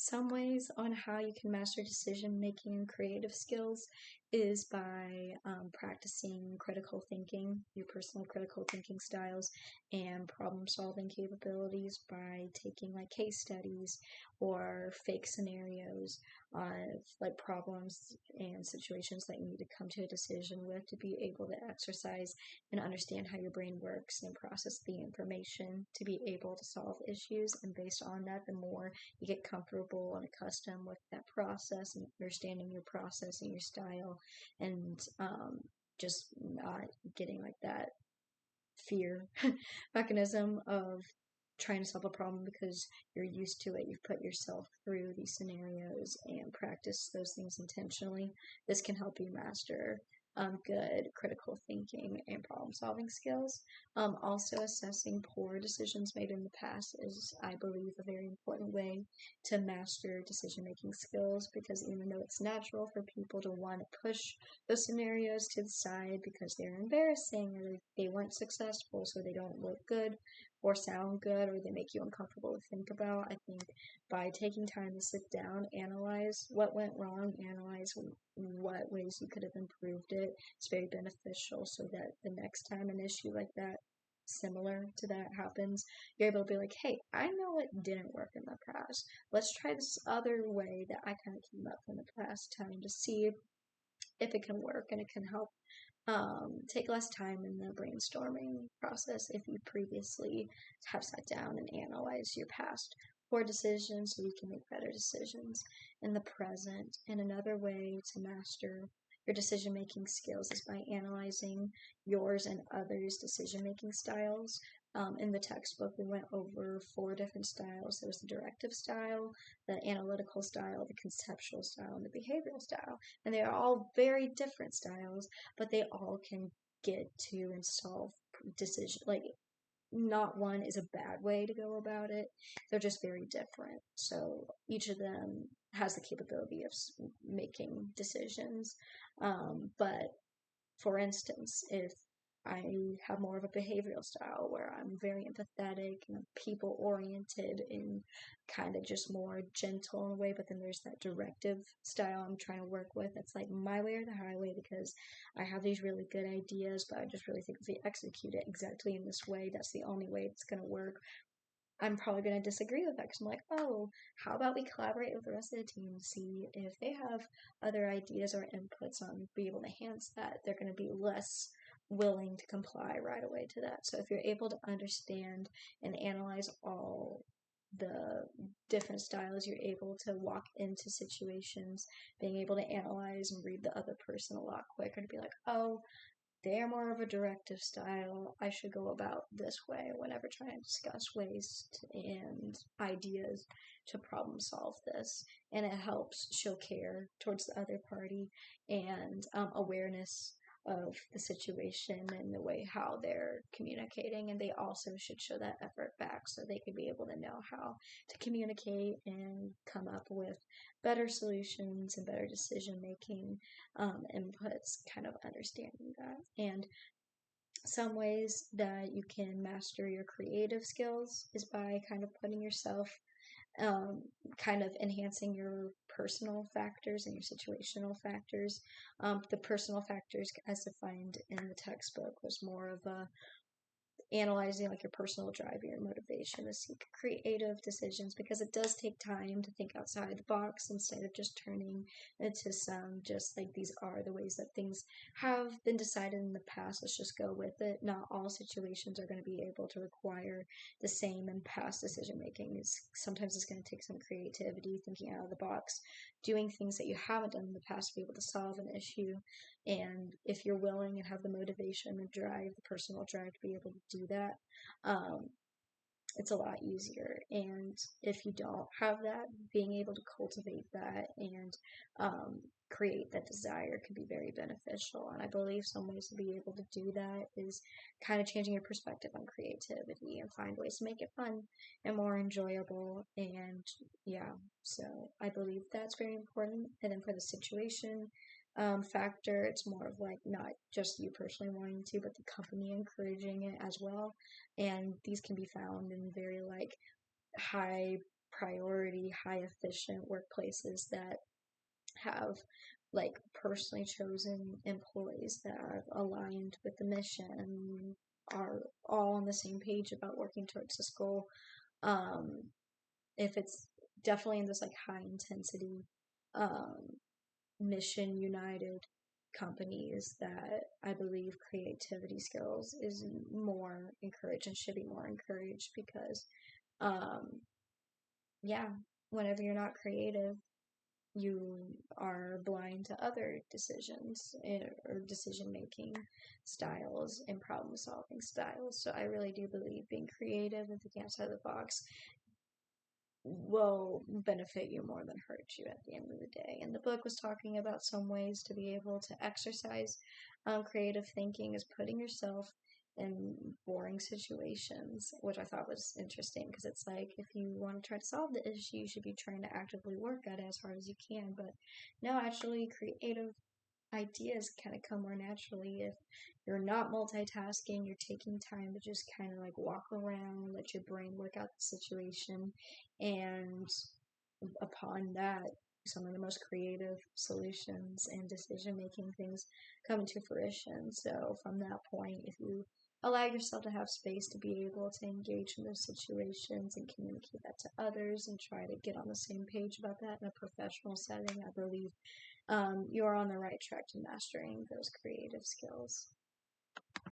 Some ways on how you can master decision making and creative skills is by practicing critical thinking, your personal critical thinking styles, and problem solving capabilities by taking like case studies or fake scenarios of like problems and situations that you need to come to a decision with to be able to exercise and understand how your brain works and process the information to be able to solve issues. And based on that, the more you get comfortable and accustomed with that process and understanding your process and your style, and just not getting like that fear mechanism of trying to solve a problem because you're used to it. You've put yourself through these scenarios and practice those things intentionally. This can help you master good critical thinking and problem solving skills. Also, assessing poor decisions made in the past is, I believe, a very important way to master decision making skills because even though it's natural for people to want to push those scenarios to the side because they're embarrassing or they weren't successful, so they don't look good or sound good or they make you uncomfortable to think about. I think by taking time to sit down, analyze what went wrong, analyze what ways you could have improved it, it's very beneficial so that the next time an issue like that, similar to that, happens, you're able to be like, hey, I know it didn't work in the past. Let's try this other way that I kind of came up in the past time to see if it can work and it can help take less time in the brainstorming process if you previously have sat down and analyzed your past poor decisions so you can make better decisions in the present. And another way to master your decision making skills is by analyzing yours and others' decision making styles. In the textbook, we went over 4 different styles. There was the directive style, the analytical style, the conceptual style, and the behavioral style. And they are all very different styles, but they all can get to and solve decision like not one is a bad way to go about it. They're just very different. So each of them has the capability of making decisions. But for instance, if I have more of a behavioral style where I'm very empathetic and people oriented and kind of just more gentle in a way, but then there's that directive style I'm trying to work with. It's like my way or the highway because I have these really good ideas, but I just really think if we execute it exactly in this way, that's the only way it's going to work. I'm probably going to disagree with that because I'm like, oh, how about we collaborate with the rest of the team, see if they have other ideas or inputs on be able to enhance that. They're going to be less willing to comply right away to that. So if you're able to understand and analyze all the different styles, you're able to walk into situations being able to analyze and read the other person a lot quicker to be like, oh, they're more of a directive style. I should go about this way whenever trying to discuss ways and ideas to problem solve this. And it helps show care towards the other party and awareness of the situation and the way how they're communicating. And they also should show that effort back so they can be able to know how to communicate and come up with better solutions and better decision making inputs, kind of understanding that. And some ways that you can master your creative skills is by kind of putting yourself, kind of enhancing your personal factors and your situational factors. The personal factors, as defined in the textbook, was more of a analyzing like your personal drive, your motivation to seek creative decisions because it does take time to think outside the box instead of just turning into some just like these are the ways that things have been decided in the past. Let's just go with it. Not all situations are going to be able to require the same in past decision making. Sometimes it's going to take some creativity, thinking out of the box, doing things that you haven't done in the past to be able to solve an issue. And if you're willing and have the motivation, the drive, the personal drive to be able to do that, it's a lot easier. And if you don't have that, being able to cultivate that and create that desire can be very beneficial. And I believe some ways to be able to do that is kind of changing your perspective on creativity and find ways to make it fun and more enjoyable. And yeah, so I believe that's very important. And then for the situation factor, it's more of like not just you personally wanting to, but the company encouraging it as well. And these can be found in very like high priority, high efficient workplaces that have like personally chosen employees that are aligned with the mission and are all on the same page about working towards this goal. If it's definitely in this like high intensity um, mission united companies that I believe creativity skills is more encouraged and should be more encouraged because um, yeah, whenever you're not creative, you are blind to other decisions or decision making styles and problem solving styles. So I really do believe being creative and thinking outside the box will benefit you more than hurt you at the end of the day. And the book was talking about some ways to be able to exercise creative thinking is putting yourself in boring situations, which I thought was interesting because it's like if you want to try to solve the issue, you should be trying to actively work at it as hard as you can. But no, actually, creative ideas kind of come more naturally if you're not multitasking, you're taking time to just kind of like walk around, let your brain work out the situation, and upon that, some of the most creative solutions and decision making things come into fruition. So, from that point, if you allow yourself to have space to be able to engage in those situations and communicate that to others and try to get on the same page about that in a professional setting, I believe you're on the right track to mastering those creative skills.